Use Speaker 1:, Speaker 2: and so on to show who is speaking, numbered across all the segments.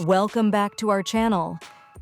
Speaker 1: Welcome back to our channel.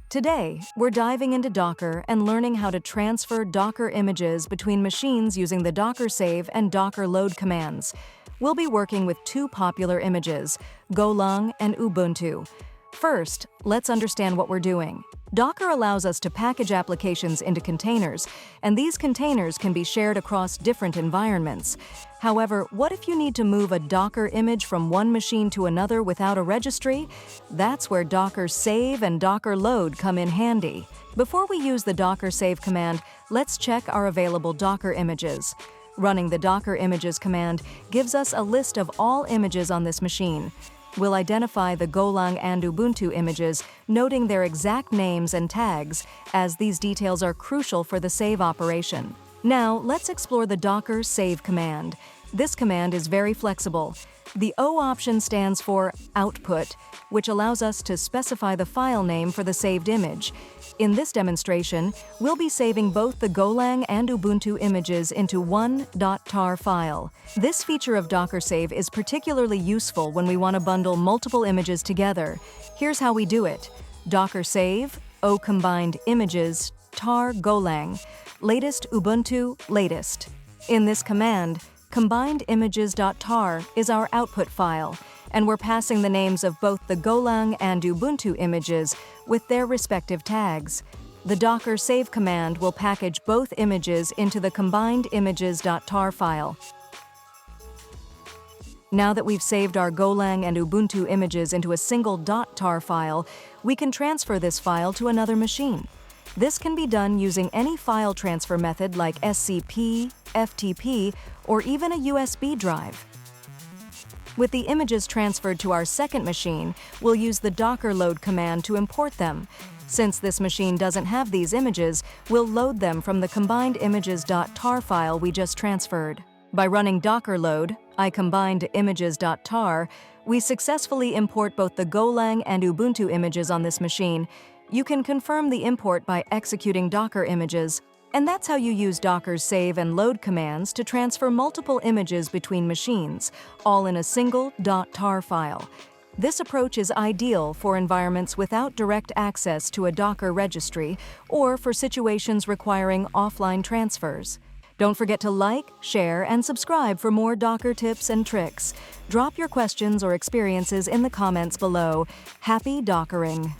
Speaker 1: Today, we're diving into Docker and learning how to transfer Docker images between machines using the Docker save and Docker load commands. We'll be working with two popular images, Golang and Ubuntu. First, let's understand what we're doing. Docker allows us to package applications into containers, and these containers can be shared across different environments. However, what if you need to move a Docker image from one machine to another without a registry? That's where Docker save and Docker load come in handy. Before we use the Docker save command, let's check our available Docker images. Running the Docker images command gives us a list of all images on this machine. We'll identify the Golang and Ubuntu images, noting their exact names and tags, as these details are crucial for the save operation. Now, let's explore the Docker save command. This command is very flexible. The O option stands for output, which allows us to specify the file name for the saved image. In this demonstration, we'll be saving both the Golang and Ubuntu images into one .tar file. This feature of Docker save is particularly useful when we want to bundle multiple images together. Here's how we do it. Docker save, O combined images, tar Golang, latest Ubuntu, latest. In this command, combined images.tar is our output file, and we're passing the names of both the Golang and Ubuntu images with their respective tags. The Docker save command will package both images into the combined images.tar file. Now that we've saved our Golang and Ubuntu images into a single .tar file, we can transfer this file to another machine. This can be done using any file transfer method like SCP, FTP, or even a USB drive. With the images transferred to our second machine, we'll use the Docker load command to import them. Since this machine doesn't have these images, we'll load them from the combined images.tar file we just transferred. By running docker load, combined images.tar, we successfully import both the Golang and Ubuntu images on this machine. You can confirm the import by executing Docker images. And that's how you use Docker's save and load commands to transfer multiple images between machines, all in a single .tar file. This approach is ideal for environments without direct access to a Docker registry or for situations requiring offline transfers. Don't forget to like, share, and subscribe for more Docker tips and tricks. Drop your questions or experiences in the comments below. Happy Dockering!